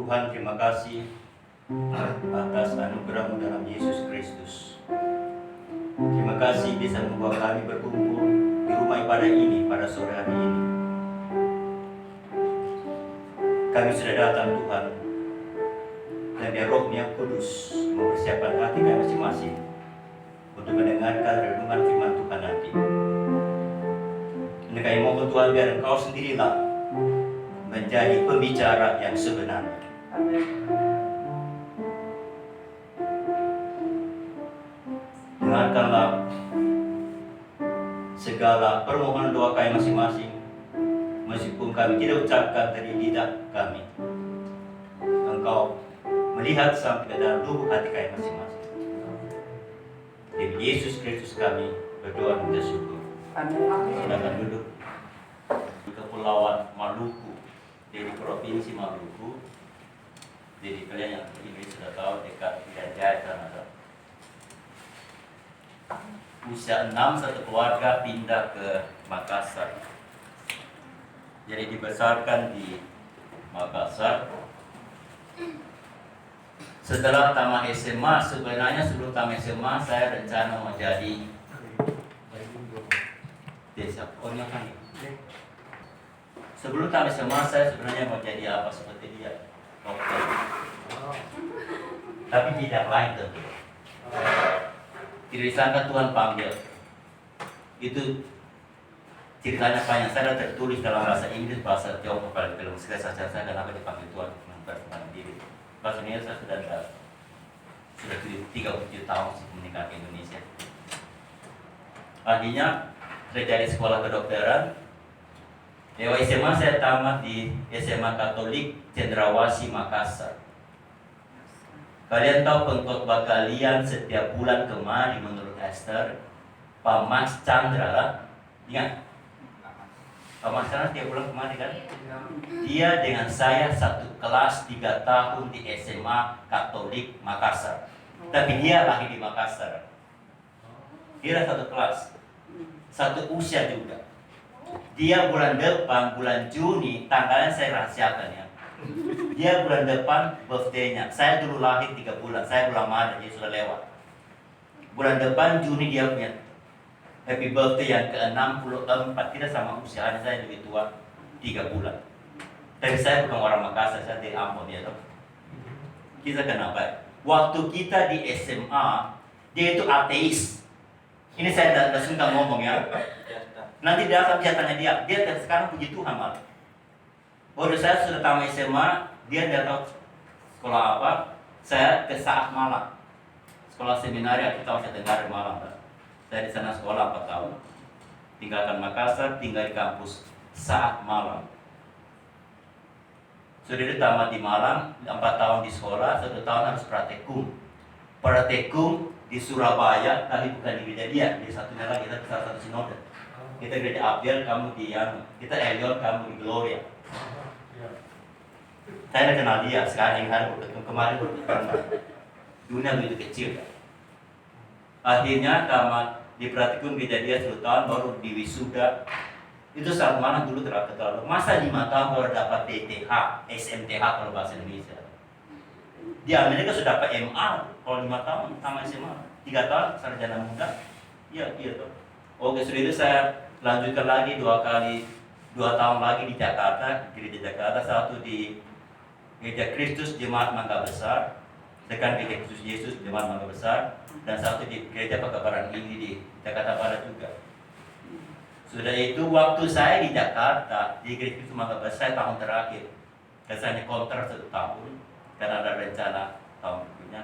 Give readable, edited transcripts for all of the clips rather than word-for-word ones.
Tuhan, terima kasih atas anugerah-Mu dalam Yesus Kristus. Terima kasih bisa membawa kami berkumpul di rumah ibadah ini pada sore hari ini. Kami sudah datang, Tuhan, dan biar Roh-Mu yang Kudus mempersiapkan hati kami masing-masing untuk mendengarkan renungan firman Tuhan nanti. Ini kami mohon Tuhan, biar Engkau sendirilah menjadi pembicara yang sebenarnya. Dengarkanlah segala permohonan doa kami masing-masing, meskipun kami tidak ucapkan dari lidah kami. Engkau melihat sampai ke dalam lubuk hati kami masing-masing. Demi Yesus Kristus kami berdoa minta syukur. Silakan duduk. Di Kepulauan Maluku, dari Provinsi Maluku. Jadi kalian yang Inggris sudah tahu, dekat Irian Jaya. Usia 6 satu keluarga pindah ke Makassar. Jadi dibesarkan di Makassar. Setelah tamat SMA, sebenarnya sebelum tamat SMA saya rencana mau jadi desa. Sebelum tamat SMA saya sebenarnya mau jadi apa seperti dia, dokter. Tapi tidak lain tentu. Tidak disangka Tuhan panggil. Itu ceritanya panjang. Saya tertulis dalam bahasa Inggris, bahasa Jawa, paling belum selesai saya kenapa dipanggil Tuhan memperkenalkan diri. Bahasa Indonesia saya sudah 37 tahun menikah ke Indonesia. Akhirnya saya cari sekolah kedokteran. Lewat SMA saya tamat di SMA Katolik Cendrawasih Makassar. Kalian tahu pengkhotbah kalian setiap bulan kemari menurut Esther, Pak Mas Chandra lah. Ingat? Pak Mas Chandra setiap bulan kemari kan? Dia dengan saya satu kelas 3 tahun di SMA Katolik Makassar. Tapi dia lahir di Makassar. Dia satu kelas, satu usia juga. Dia bulan depan, bulan Juni, tanggalnya saya rahasiakan ya. Dia bulan depan birthday-nya. Saya dulu lahir 3 bulan, saya bulan Maret, jadi sudah lewat. Bulan depan Juni dia punya happy birthday yang ke-64. Kita sama usianya, saya lebih tua 3 bulan. Tapi saya bukan orang Makassar, saya dari Ambon ya toh. Kita kenapa? Waktu kita di SMA, dia itu ateis. Ini saya tidak suka ngomong ya. Nanti dia bisa tanya dia sekarang puji Tuhan malah. Waktu saya sudah tamat SMA, dia tidak tahu sekolah apa. Saya ke Saat Malang, sekolah seminari atau saya dengar di Malang. Saya di sana sekolah 4 tahun. Tinggalkan Makassar, tinggal di kampus Saat Malang. Sudah tamat di Malang, 4 tahun di sekolah, 1 tahun harus praktikum. Praktikum di Surabaya, tapi bukan di gereja dia, di satunya lagi, kita salah satu sinode. Kita gereja Abdiel, kamu di kita Elion, kamu di Gloria. Saya tidak kenal dia, sekarang yang hari kemarin bertemu. Dunia begitu kecil kan. Akhirnya tamat di praktikum gereja dia 1 tahun, baru di wisuda. Itu saat mana dulu terlalu masa 5 tahun baru dapat DTH, SMTH kalau bahasa Indonesia. Di Amerika sudah dapat MA kalau 5 tahun sama SMA, 3 tahun sarjana muda. Iya tuh. Oke, sudah itu saya lanjutkan lagi 2 tahun lagi di Jakarta, gereja Jakarta, satu di Gereja Kristus Jemaat Mangga Besar, dekat Gereja Kristus Yesus Jemaat Mangga Besar, dan satu di Gereja Pekabaran ini di Jakarta Barat juga. Sudah itu waktu saya di Jakarta, di Gereja Kristus Mangga Besar tahun terakhir, saya kontrak 1 tahun, karena ada rencana tahun berikutnya.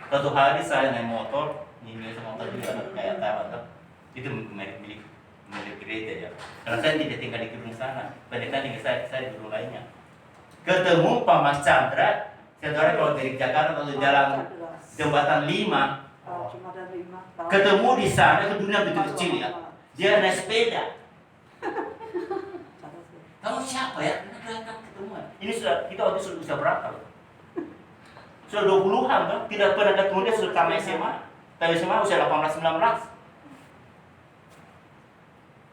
Suatu hari saya naik motor, ini motor juga kayak Toyota, itu milik gereja ya. Karena saya tidak tinggal di gedung sana, pendekatan dengan saya di gedung lainnya. Ketemu Pak Mas Chandra, saudara kalau dari Jakarta atau jalan jembatan 5, ketemu di sana, gedungnya begitu kecil ya. Dia naik sepeda. Kamu siapa ya? Ketemuan. Ini sudah kita waktu sudah usia berapa? Sudah 20-an kan? Tidak pernah ketemu dia sudah tamat SMA. Tamat SMA usia 18-19.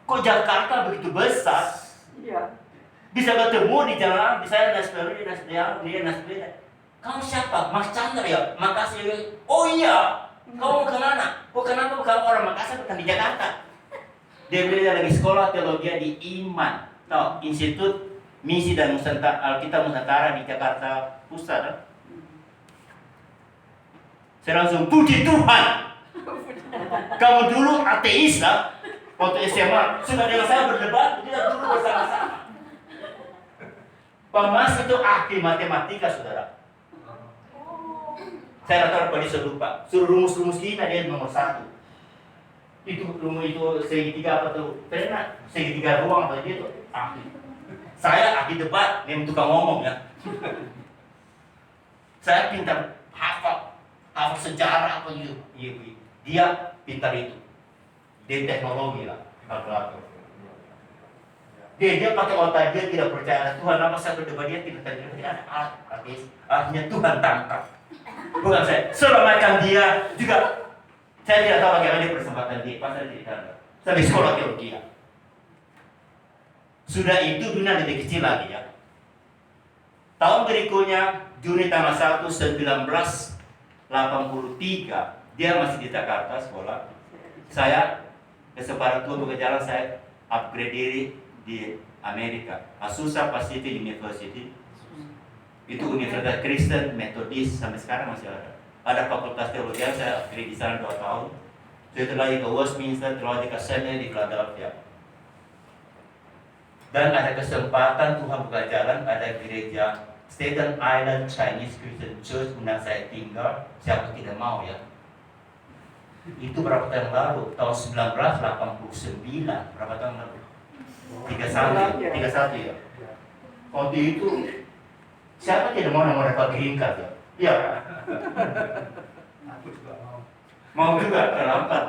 Kok Jakarta begitu besar? Iya. Bisa ketemu di jalan, bisa naik sepeda, dia naik sepeda. Kamu siapa? Mas Chandra ya? Makasih. Oh iya. Kamu kemana? Kok kenapa kamu orang Makassar bukan di Jakarta? Dia lagi sekolah teologi di Iman. Tahu, Institut Misi dan Alkitab Nusantara di Jakarta Pusat. Saya langsung puji Tuhan. Kamu dulu ateis lah. Waktu SMA sudah dengan saya berdebat, kita dulu bersama-sama. Pak Mas itu ahli matematika, saudara. Saya rata-rata bisa lupa. Suruh rumus-rumus kita dia nomor 1. Itu rumus itu segitiga apa tuh? Pernah segitiga ruang atau gitu? Ahli. Saya ahli debat, dia tukang ngomong ya. Saya pintar hafal sejarah apa gitu. Dia pintar itu. Dia teknologi lah, kalkulator. Dia pakai otak, dia tidak percaya Tuhan. Apa saya berdebat dia tidak ada alat. Akhirnya Tuhan tangkap. Bukan saya. Selamatkan dia juga. Saya tidak tahu bagaimana dia persempatan dia. Pasal dia tidak. Sampai sekolah teologi. Sudah itu dunia lebih kecil lagi ya. Tahun berikutnya Juni tanggal 1 1983 dia masih di Jakarta sekolah. Saya kesempatan Tuhan berjalan, saya upgrade diri di Amerika, Azusa Pacific University. Itu Universitas Kristen Metodis, sampai sekarang masih ada. Ada fakultas teologi, saya upgrade di sana 2 tahun. Saya lagi ke Westminster Theological Center di Philadelphia. Dan ada kesempatan Tuhan buka jalan, ada gereja Staten Island Chinese Christian Church undang saya tinggal. Siapa tidak mau ya? Itu berapa tahun lalu? Tahun 1989. Berapa tahun lalu? 31 ya. Waktu itu siapa tidak mau nomor dapat green card ya? Iya. Aku juga mau. Mau juga, terlambat.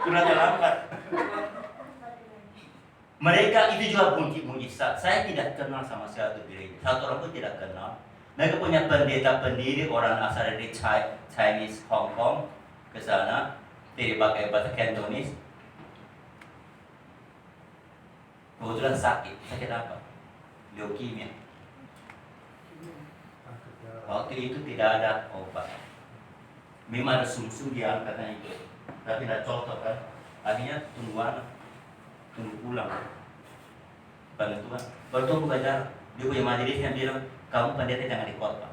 Sudah terlambat. Mereka itu juga mujizat. Saya tidak kenal sama satu gereja. Satu orang pun tidak kenal. Mereka punya pendeta pendiri orang asal dari Chinese Hong Kong ke sana. Dia pakai bahasa Cantonese. Kebetulan sakit. Sakit apa? Leukemia. Waktu itu tidak ada obat. Memang ada sum-sum di angkatan itu, tapi tidak cocok kan. Akhirnya tunggu pulang. Bantuan. Baru belajar. Dia punya majelis yang bilang, kamu pendeta jangan di khotbah.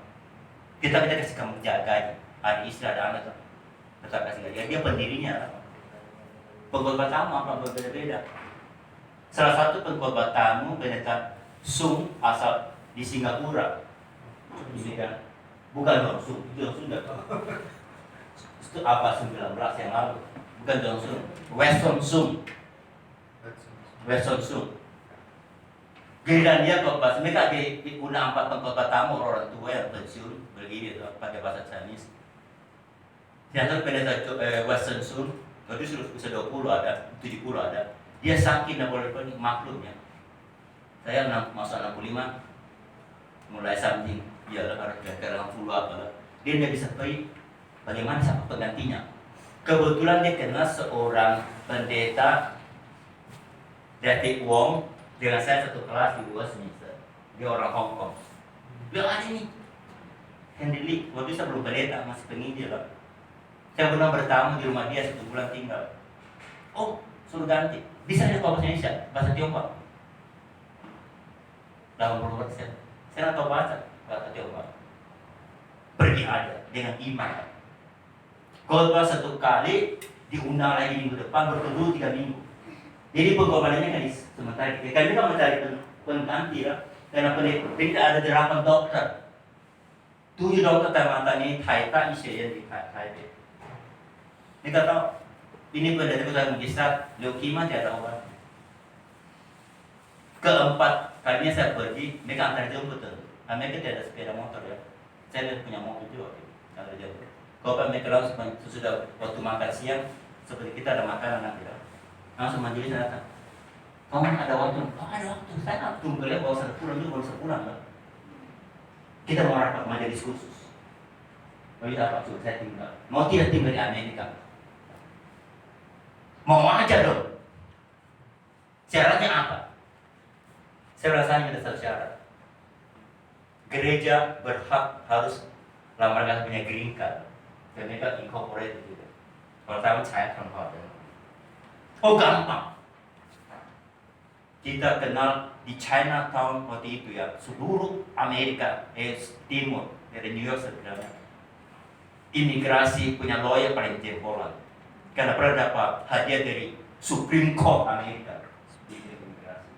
Kita kasih kamu jaga. Ada istri, ada anak. Kita kasih gaji. Dia pendirinya. Pengkhotbah tamu apa berbeda-beda. Salah satu pengkhotbah tamu pendeta Sung asal di Singapura. Ini kan bukan Johnson, itu Johnson sudah. Itu apa 19 yang lalu? Bukan Johnson, Weston Sung. Giliran dia khotbah, mereka diundang 4 pengkhotbah tamu orang tua yang pensiun begini pakai bahasa Chinese. Ternyata pendeta Weston Sung, itu sudah 20 ada, 70 ada. Dia sakit dan boleh maklumnya. Saya masuk 65, mulai something, ya harus kira-kira 60 apa. Dia tidak bisa pergi. Bagaimana siapa penggantinya? Kebetulan dia kenal seorang pendeta David Wong dengan saya satu kelas di Westminster. Dia orang Hong Kong. Dia ada nih Henry Lee, waktu itu saya belum pendeta, masih penginjil lah. Saya pernah bertamu di rumah dia 1 bulan tinggal. Oh, suruh ganti. Bisa dia bahasa Indonesia, bahasa Tiongkok. 80%. Saya nggak tahu bahasa Tiongkok. Pergi aja dengan iman. Khotbah 1 kali, diundang lagi minggu depan, bertemu 3 minggu. Jadi pengkhotbahnya kan sementara kami kan mencari pengganti ya. Karena tidak ada 8 dokter. 7 dokter tamatan ini Taita Isya di Taipei. Ini kata ini pendeta besar mujizat, leukemia tidak ada obat. Keempat kalinya saya pergi, mereka antar jemput tuh. Mereka tidak ada sepeda motor ya. Saya punya mobil juga, antar jemput. Kalau mereka langsung sudah waktu makan siang, seperti kita ada makanan nanti ya. Langsung majelis datang. Kamu ada waktu? Oh, ada waktu. Saya tak tunggu kalian bawa 1 pulang juga, baru 1 pulang kan. Kita mau rapat majelis khusus. Bagi apa tuh saya tinggal? Mau tidak tinggal di Amerika? Mau aja dong. Syaratnya apa? Saya rasanya ada satu syarat. Gereja berhak harus lamaran punya green card. Dan mereka incorporate juga. Kalau tahu saya contoh. Oh gampang. Kita kenal di Chinatown waktu itu ya, seluruh Amerika, Timur, dari New York sebenarnya. Imigrasi punya lawyer paling jempolan. Karena pernah dapat hadiah dari Supreme Court Amerika. Imigrasi.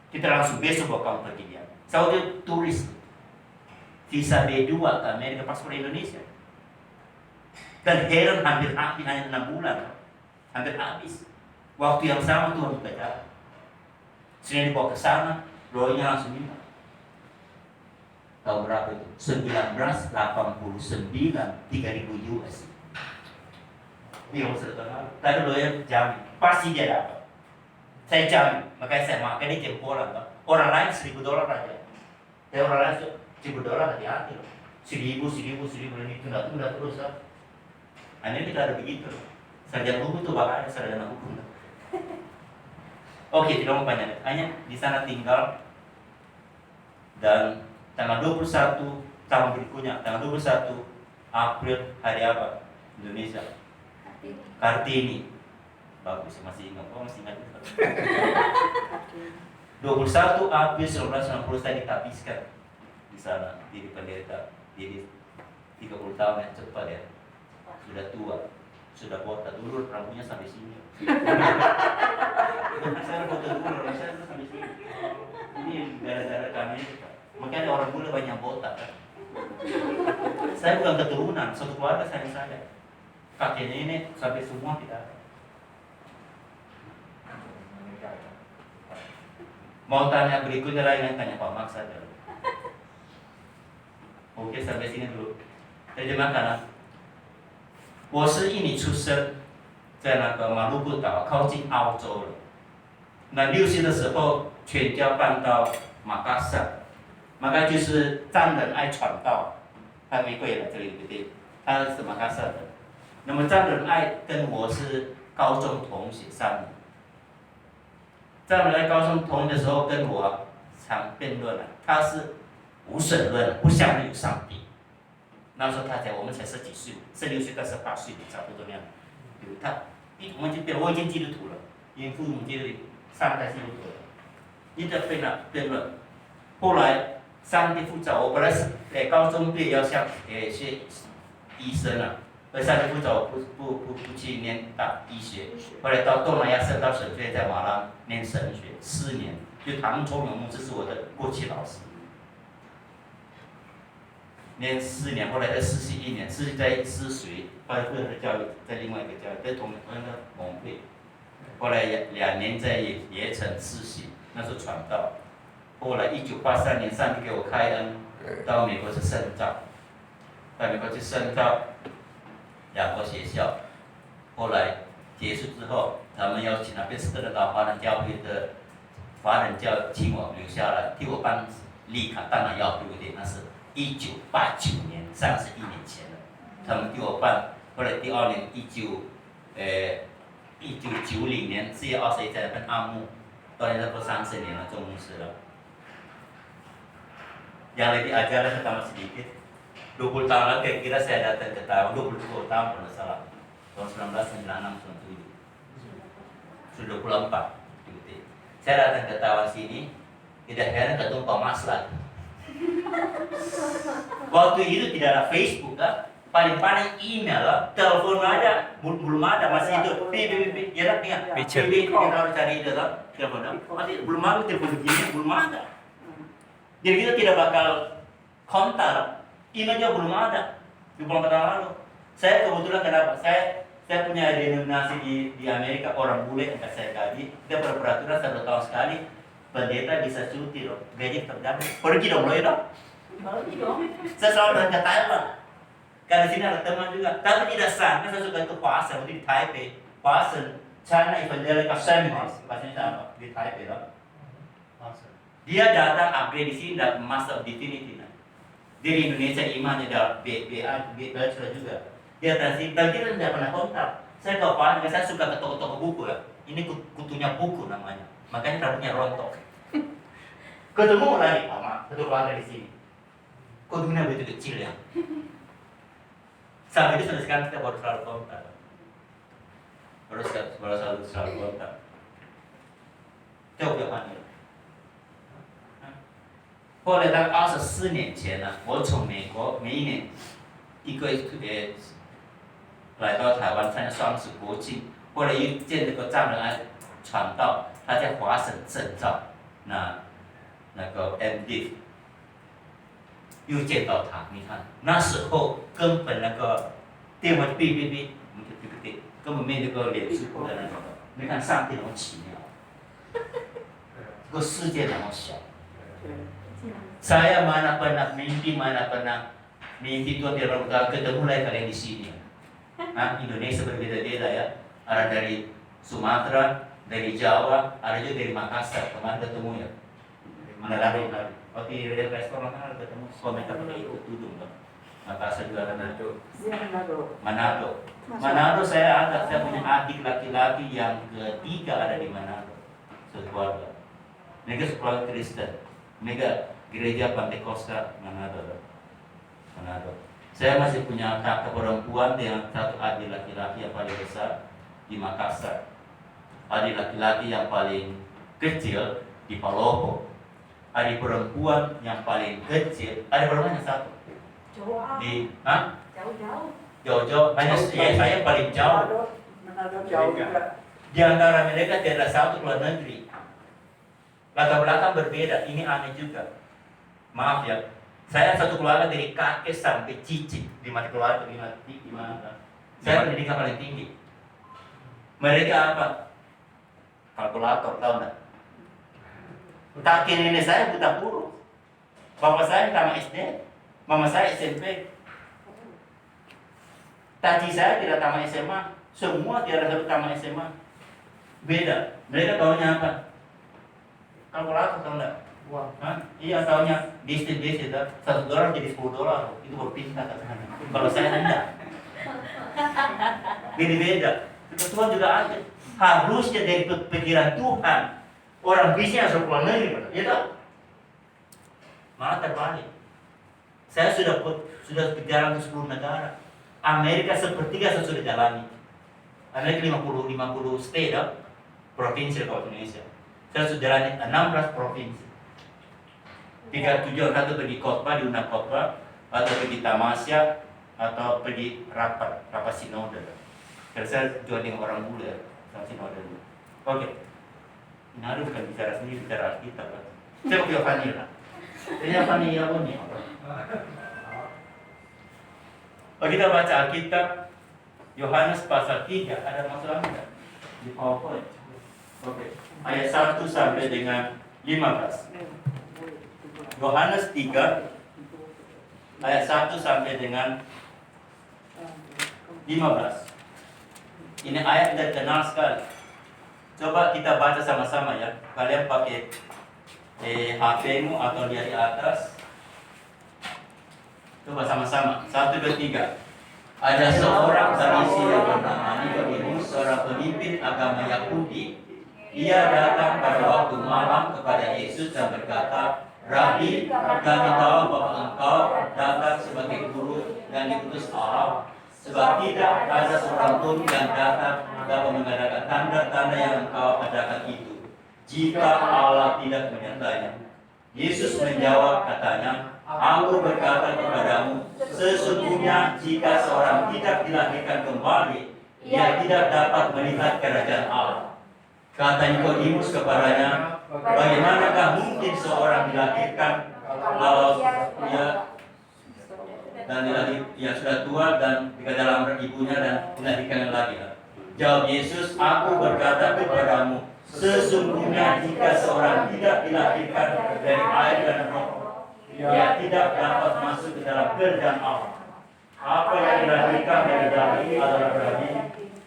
Kita langsung besok bawa kamu pergi dia. Saya waktu turis visa B2 ke Amerika, paspor Indonesia. Dan heran hampir habis hanya 6 bulan, hampir habis. Waktu yang sama Tuhan bekerja. Senin dibawa ke sana, rohnya langsung minta. Tahu berapa itu? 1989, 3.000 US. Ini kalau sudah tadi lawyer jamin, pasti dia dapat. Saya jamin, makanya saya makan ini jempolan. Orang lain $1.000 aja. Ya orang lain $1.000 hati-hati loh. 1.000 ini tunda terus lah. Ini tidak ada begitu. Sarjana hukum itu bahaya, sarjana hukum. Oke, tidak mau banyak. Hanya di sana tinggal dan tanggal 21 tahun berikutnya, tanggal 21 April hari apa? Indonesia. Kartini. Bagus, masih ingat. Oh, masih ingat. 21 April 1990 saya ditabiskan di sana, jadi pendeta. Jadi 30 tahun yang cepat ya. Sudah tua, sudah botak dulu, rambutnya sampai sini. Saya botak dulu, saya sampai sini. Ini gara-gara kami, makanya orang bule banyak botak kan. Saya bukan keturunan, satu keluarga saya. Kakeknya ini sampai semua tidak ada. Mau tanya berikutnya lain, tanya Pak Max saja. Oke, sampai sini dulu. Terjemahkan lah. 我是印尼出生，在那个马鲁布岛靠近澳洲了。那6岁的时候，全家搬到马嘎萨，马嘎就是藏人爱传道，他没贵了这里对不对？他是马嘎萨的。那么藏人爱跟我是高中同学3年，藏人爱高中同学的时候跟我常辩论了，他是无神论，不相信有上帝。那时候他才我们才10几岁，16岁到18岁差不多那样。我已经基督徒了，因为父母接里3代基督徒了，一直辩论。后来上帝辅导我，本来是高中毕业要学医生啊，而上帝辅导我不去念大医学，后来到东南亚圣道神学在马拉念神学4年，就唐崇永牧这是我的过去老师。念4年，后来再实习1年，实习在师学，后来不同的教育，在另外一个教育，在同样的蒙会，后来2年在盐城实习，那时候传道。后来1983年，上帝给我开恩，到美国去深造，到美国去深造2个学校。后来结束之后，他们邀请那边斯特的老华人教会的华人教请我留下来，替我办立卡，当然要对不对？那是1989年，31年前了。他们替我办，后来第2年1990年4月21在那边按牧，到现在都30年了，做牧师了。Yang lebih ajar pertama sedikit, 20 tahun lagi kira saya datang ke tahun 22 tahun kalau salah, tahun 1996 sudah 24. Saya datang ke Taiwan sini, tidak heran ketemu Pak Mas lagi. Waktu itu tidak ada Facebook kan, paling email lah, telepon aja, belum ada masih itu, ya kita harus cari itu kan, telepon masih belum ada telepon begini, belum ada. Jadi kita tidak bakal kontak, emailnya belum ada, di bulan lalu. Saya kebetulan kenapa? Saya punya denominasi di Amerika, orang bule yang saya gaji, dia peraturan 1 tahun sekali, pendeta bisa cuti loh, gaji terjamin. Pergi dong lo ya dong. Saya selalu datang ke Taiwan. Karena sini ada teman juga, tapi tidak sah. Saya suka ke Hwasen di Taipei, Hwasen China Evangelical Seminary, bahasanya apa? Di Taipei loh. Dia datang upgrade di sini dan master divinity. Dari Indonesia imannya dalam BA juga. Dia datang sini, tapi kita tidak pernah kontak. Saya ke Hwasen, saya suka ke toko-toko buku ya. Ini kutunya buku namanya. Makanya rambutnya rontok. Ketemu lagi sama satu keluarga di sini. Kutunya begitu kecil ya. Sampai itu sampai sekarang kita baru selalu kontak. Baru selalu kontak. Coba panggil. 后来大概24年前呢，我从美国每一年一个来到台湾参加双十国庆，后来又见这个藏人爱传道，他在华省证照，那个 MD， 又见到他，你看那时候根本那个电话哔哔哔，我们就哔哔哔，根本没那个脸书的那个，你看上帝那么奇妙，这个世界那么小。Saya mana pernah mimpi Tuhan tidak berkata ketemu lagi kalian di sini. Indonesia berbeda-beda ya. Ada dari Sumatera, dari Jawa, ada juga dari Makassar. Kemarin ketemu ya. Mana lagi? Waktu di restoran kan ada ketemu komentar pakai itu tudung kan. Makassar juga ada Manado saya punya adik laki-laki yang ketiga ada di Manado. Sekeluarga. Mereka sekolah Kristen. Mereka gereja Pantekosta Manado. Saya masih punya kakak perempuan dengan satu adik laki-laki yang paling besar di Makassar. Adik laki-laki yang paling kecil di Palopo. Adik perempuan yang paling kecil, adik perempuan yang satu. Di jauh-jauh. Hanya saya paling jauh. Di antara mereka tidak ada satu keluar negeri. Latar belakang berbeda. Ini aneh juga. Maaf ya, saya satu keluarga dari kakek sampai cicit, 5 keluarga, 5 mana. Saya pendidikan paling tinggi. Mereka apa? Kalkulator, tahu enggak? Kakek nenek saya buta huruf. Bapak saya tamat SD, mama saya SMP. Tadi saya tidak tamat SMA, semua tidak ada satu tamat SMA. Beda. Mereka tahunya apa? Kalkulator, tahu enggak? Iya, tahunya bisnis $1 jadi $10, itu baru pintar katanya. Kalau saya enggak. Beda-beda. Tuhan juga ada. Harusnya dari pikiran Tuhan, orang bisnis harus keluar negeri, ya tahu? Malah terbalik. Saya sudah berjalan ke 10 negara. Amerika sepertiga saya sudah jalani. Amerika 50 state, provinsi kalau Indonesia. Saya sudah jalani 16 provinsi. 3 tujuan, satu pergi khotbah, diundang khotbah, atau pergi tamasya, atau pergi rapat sinode. Karena saya juga dengan orang bule, sama sinode dulu. Oke. Ini harus bukan bicara sendiri, bicara Alkitab. Saya punya vanilla. Ini vanilla pun nih. Kita baca Alkitab, Yohanes pasal 3, ada masalah enggak? Di PowerPoint. Oke. Ayat 1 sampai dengan 15. Yohanes 3 ayat 1 sampai dengan 15. Ini ayat terkenal sekali. Coba kita baca sama-sama ya. Kalian pakai HP-mu atau lihat di atas. Coba sama-sama. 1, 2, 3. Ada seorang Farisi yang bernama Nikodemus, seorang pemimpin agama Yahudi. Ia datang pada waktu malam kepada Yesus dan berkata, Rabi, kami tahu bahwa engkau datang sebagai guru yang diutus Allah, sebab tidak ada seorang pun yang datang dapat mengadakan tanda-tanda yang engkau adakan itu, jika Allah tidak menyertainya. Yesus menjawab katanya, Aku berkata kepadamu, sesungguhnya jika seorang tidak dilahirkan kembali, ia tidak dapat melihat kerajaan Allah. Kata Nikodemus kepadanya, bagaimanakah mungkin seorang dilahirkan kalau ia sudah tua dan di dalam ibunya dan dilahirkan lagi? Jawab Yesus, Aku berkata kepadamu, sesungguhnya jika seorang tidak dilahirkan dari air dan roh, ia tidak dapat masuk ke dalam kerajaan Allah. Apa yang dilahirkan dari daging adalah daging,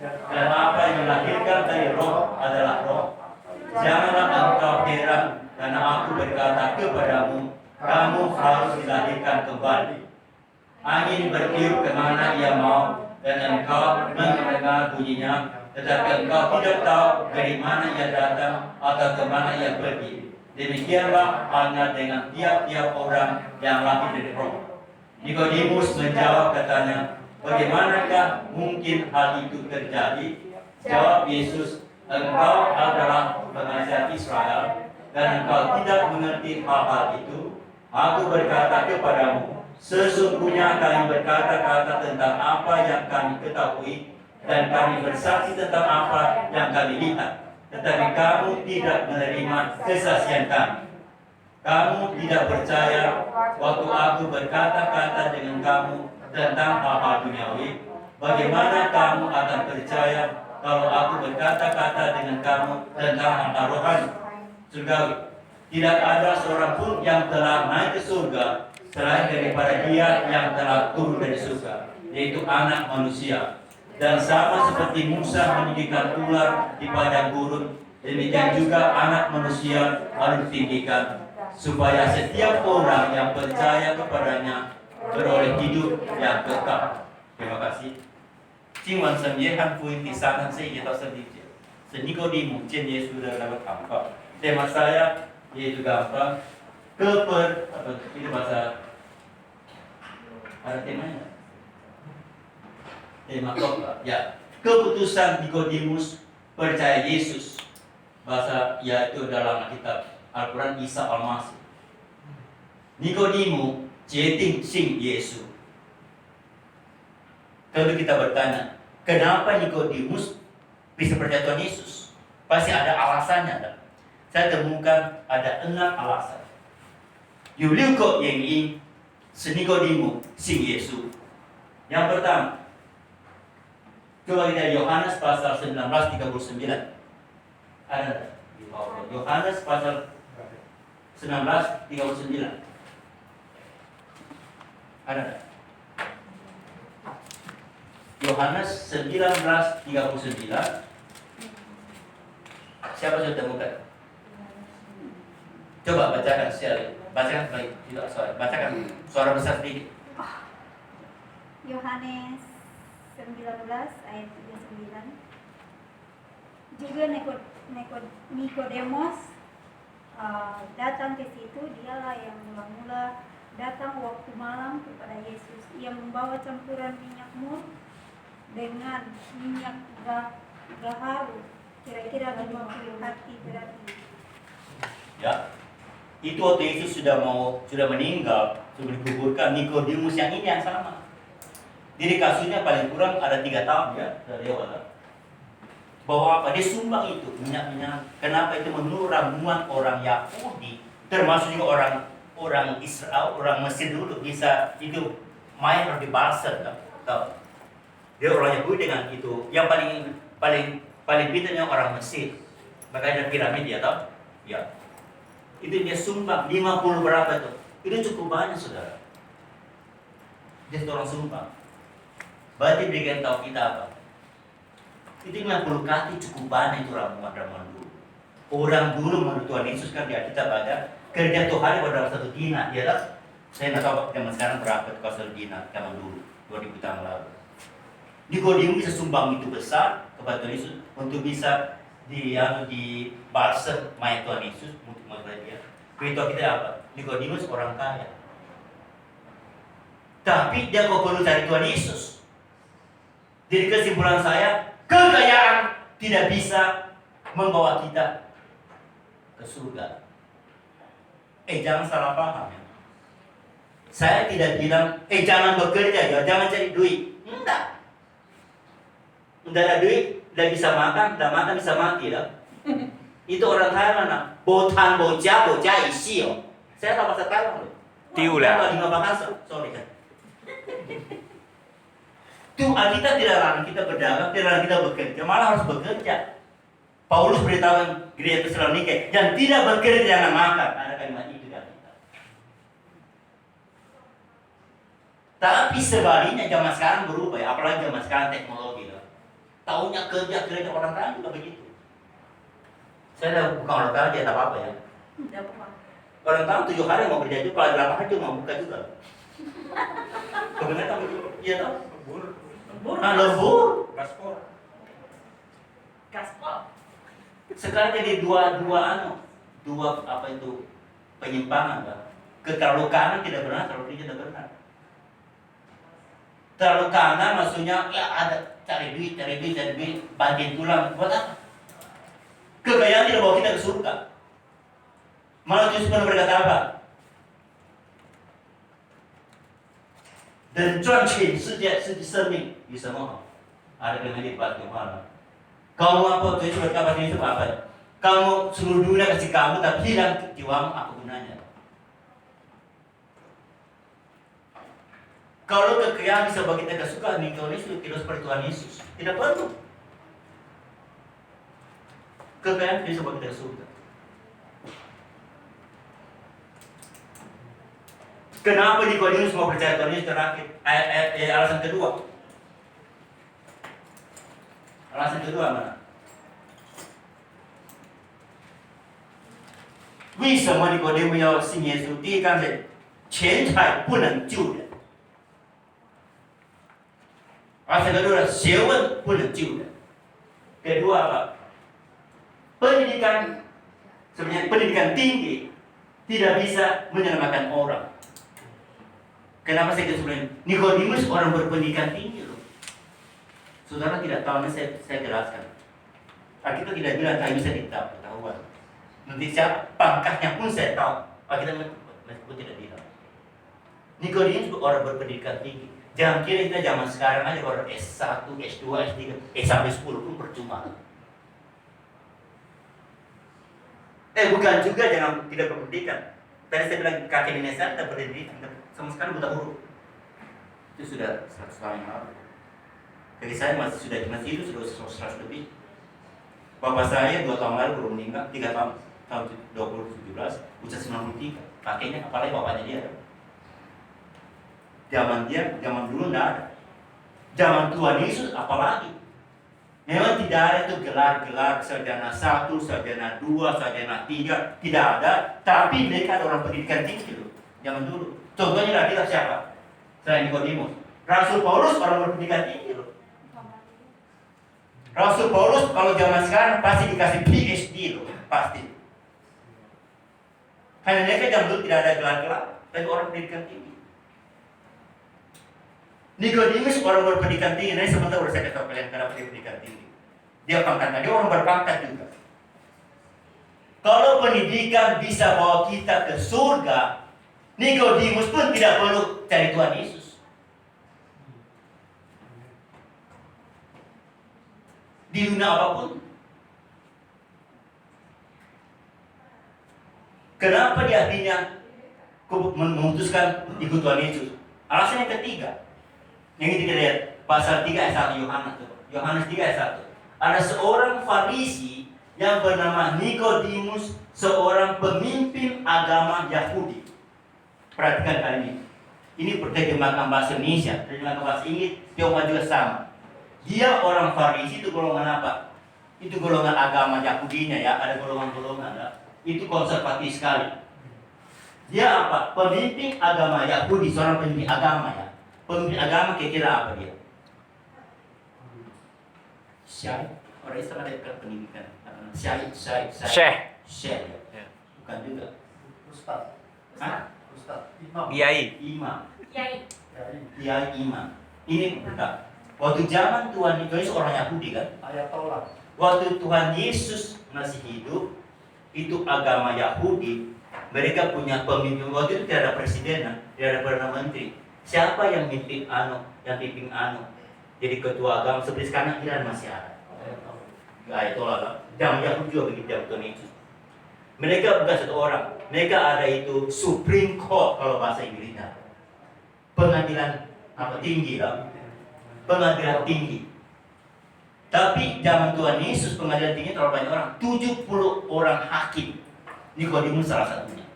dan apa yang dilahirkan dari roh adalah roh. Janganlah engkau heran karena aku berkata kepadamu, kamu harus dilahirkan kembali. Angin bertiup kemana ia mau, dan engkau mendengar bunyinya, tetapi engkau tidak tahu dari mana ia datang atau kemana ia pergi. Demikianlah halnya dengan tiap-tiap orang yang lahir dari roh. Nikodemus menjawab katanya, bagaimanakah mungkin hal itu terjadi? Jawab Yesus, engkau adalah pengajar Israel dan engkau tidak mengerti hal-hal itu. Aku berkata kepadamu, sesungguhnya kami berkata-kata tentang apa yang kami ketahui dan kami bersaksi tentang apa yang kami lihat. Tetapi kamu tidak menerima kesaksian kami. Kamu tidak percaya waktu aku berkata-kata dengan kamu tentang hal-hal duniawi. Bagaimana kamu akan percaya kalau aku berkata-kata dengan kamu tentang hal rohani? Surgawi. Tidak ada seorang pun yang telah naik ke surga selain daripada Dia yang telah turun dari surga, yaitu Anak Manusia. Dan sama seperti Musa meninggikan ular di padang gurun, demikian juga Anak Manusia harus ditinggikan, supaya setiap orang yang percaya kepadanya beroleh hidup yang kekal. Terima kasih. 经文神约翰福音第3章4节到4节，是尼哥底母见耶稣的那个祷告。tema saya yaitu apa? Itu bahasa ada temanya. Tema khotbah. Ya, keputusan Nikodemus percaya Yesus. Bahasa yaitu dalam Alkitab Al-Quran Isa Al-Masih. Nikodemus 决定信耶稣。Kalau kita bertanya, kenapa Nikodemus bisa percaya Tuhan Yesus? Pasti ada alasannya. Saya temukan ada 6 alasan. 有6个原因使尼哥底母信耶稣。Yang pertama, coba kita Yohanes pasal 19:39. Ada Yohanes pasal 19:39. Ada Yohanes 19:39. Siapa sudah temukan? Coba bacakan sekali. Bacakan baik, tidak suara. Bacakan suara besar sedikit. Yohanes 19 ayat 39. Juga Nikodemus datang ke situ. Dialah yang mula-mula datang waktu malam kepada Yesus. Ia membawa campuran minyak mur dengan minyak gaharu, kira-kira 50 hati berarti. Ya, itu waktu Yesus sudah meninggal, sudah dikuburkan. Nikodemus yang ini yang sama. Jadi kasusnya paling kurang ada 3 tahun ya dari awal. Bahwa apa? Dia sumbang itu minyak-minyak. Kenapa itu menurut ramuan orang Yahudi, termasuk juga orang Israel, orang Mesir dulu bisa itu main di Barsen, tahu? Dia orang Yahudi dengan itu. Yang paling pintarnya orang Mesir. Makanya ada piramid ya, tahu? Ya. Itu dia sumbang 50 berapa itu? Itu cukup banyak, saudara. Dia orang sumbang. Berarti berikan tahu kita apa? Itu 50 kaki cukup banyak itu ramuan dulu. Orang dulu menurut Tuhan Yesus kan dia kita baca kerja Tuhan pada dalam 1 dinar, ya tak? Saya nggak tahu zaman sekarang berapa itu kalau 1 dinar zaman dulu 2000 tahun lalu. Nikodemus bisa sumbang itu besar kepada Tuhan Yesus untuk bisa di Barsen mayat Tuhan Yesus untuk mengatakan dia. Kita apa? Nikodemus orang kaya. Tapi dia kok perlu cari Tuhan Yesus. Jadi kesimpulan saya, kekayaan tidak bisa membawa kita ke surga. Jangan salah paham ya. Saya tidak bilang, jangan bekerja ya, jangan cari duit. Enggak. Enggak ada duit, tidak bisa makan, tidak makan bisa mati lah. Itu orang Thailand lah. Botan, boja isi yo. Saya tahu bahasa Thailand loh. Tiulah. Lima bahasa, sorry kan. Itu Alkitab tidak larang kita berdagang, tidak larang kita bekerja, malah harus bekerja. Paulus beritahu gereja Tesalonika, yang tidak bekerja jangan makan. Ada kalimat itu di Alkitab. Tapi sebaliknya zaman sekarang berubah ya, apalagi zaman sekarang teknologi lah. Taunya kerja orang lain juga begitu. Saya bukan orang kerja, tak apa-apa ya. Tidak apa. Orang tahu 7 hari mau kerja juga, kalau 8 hari mau buka juga. Kebenaran iya tahu. Lembur. Nah, lembur. Paspor. gaspol. Sekarang jadi dua apa itu penyimpangan, Pak. Terlalu kanan tidak benar, terlalu kiri tidak benar. Terlalu kanan maksudnya ya ada cari duit, banting tulang, buat apa? Kekayaan tidak bawa kita ke surga. Malah Yesus pernah berkata apa? 等赚取世界生命有什么好？ Ada kalimat di Pak Tuhan. Kamu apa? Yesus berkata Yesus apa? Kamu seluruh dunia kasih kamu tapi hilang jiwamu, apa gunanya? Kalau kekayaan bisa bagi kita suka, Tuhan Yesus tidak seperti Tuhan Yesus. Tidak perlu. Kekayaan bisa bagi kita surga. Kenapa Nikodemus mau percaya Tuhan Yesus terakhir? Alasan kedua. Alasan kedua mana? 为什么尼哥底母要信耶稣？第一个是钱财不能救人，alasan kedua学问不能救人。Kedua apa? Pendidikan sebenarnya pendidikan tinggi tidak bisa menyelamatkan orang. Kenapa saya sebenarnya Nikodemus orang berpendidikan tinggi loh. Saudara tidak tahu, saya jelaskan. Kita tidak bilang saya bisa diketahuan. Nanti siapa pangkatnya pun saya tahu. Kita pun tidak bilang. Nikodemus orang berpendidikan tinggi. Jangan kira kita zaman sekarang aja orang S1, S2, S3, sampai 10 pun percuma. Bukan juga jangan tidak berpendidikan. Tadi saya bilang kakek nenek saya tidak berpendidikan, sama sekali buta huruf. Itu sudah 100 tahun yang lalu. Jadi saya masih hidup sudah 100 lebih. Bapak saya 2 tahun lalu baru meninggal, 3 tahun 2017, usia 93. Kakeknya, apalagi bapaknya dia. Zaman dulu tidak ada. Zaman Tuhan Yesus apalagi. Memang tidak ada itu gelar-gelar sarjana 1, sarjana 2, sarjana 3, tidak ada. Tapi mereka ada orang pendidikan tinggi loh. Zaman dulu. Contohnya lah kita siapa? Saya Nikodemus. Rasul Paulus orang berpendidikan tinggi loh. Rasul Paulus kalau zaman sekarang pasti dikasih PhD loh, pasti. Hanya mereka zaman dulu tidak ada gelar-gelar, tapi orang pendidikan tinggi. Nikodemus orang berpendidikan tinggi, nanti sebentar udah saya katakan kalian kenapa dia pendidikan tinggi. Dia pangkatnya, dia orang berpangkat juga. Kalau pendidikan bisa bawa kita ke surga, Nikodemus pun tidak perlu cari Tuhan Yesus. Di dunia apapun. Kenapa dia akhirnya memutuskan ikut Tuhan Yesus? Alasan yang ketiga. Yang kita lihat pasal 3 ayat 1 Yohanes. Yohanes 3 ayat 1. Ada seorang Farisi yang bernama Nikodemus, seorang pemimpin agama Yahudi. Perhatikan kali ini. Ini terjemahkan bahasa Indonesia, terjemahkan bahasa Inggris, Tionghoa juga sama. Dia orang Farisi, itu golongan apa? Itu golongan agama Yahudinya ya, ada golongan-golongan ya. Itu konservatif sekali. Dia apa? Pemimpin agama Yahudi, seorang pemimpin agama ya. Pemimpin agama kira-kira apa dia? Syekh. Orang Islam ada pendidikan. Syekh. Bukan juga. Ustaz. Hah? Ustaz. Imam. Imam. Kiai imam. Ini bukan. Waktu zaman Tuhan Yesus orang Yahudi kan? Ayatollah. Waktu Tuhan Yesus masih hidup, itu agama Yahudi, mereka punya pemimpin. Waktu itu tidak ada presiden, tidak ada perdana menteri. Siapa yang pimpin jadi ketua agama seperti sekarang Iran masih ada. Ayatollah lah. Zaman Yahudi juga begitu zaman Tuhan Yesus. Mereka bukan satu orang, mereka ada itu Supreme Court kalau bahasa Inggrisnya. Pengadilan tinggi lah. Pengadilan tinggi. Tapi zaman Tuhan Yesus pengadilan tinggi terlalu banyak orang, 70 orang hakim. Nikodemus salah satunya.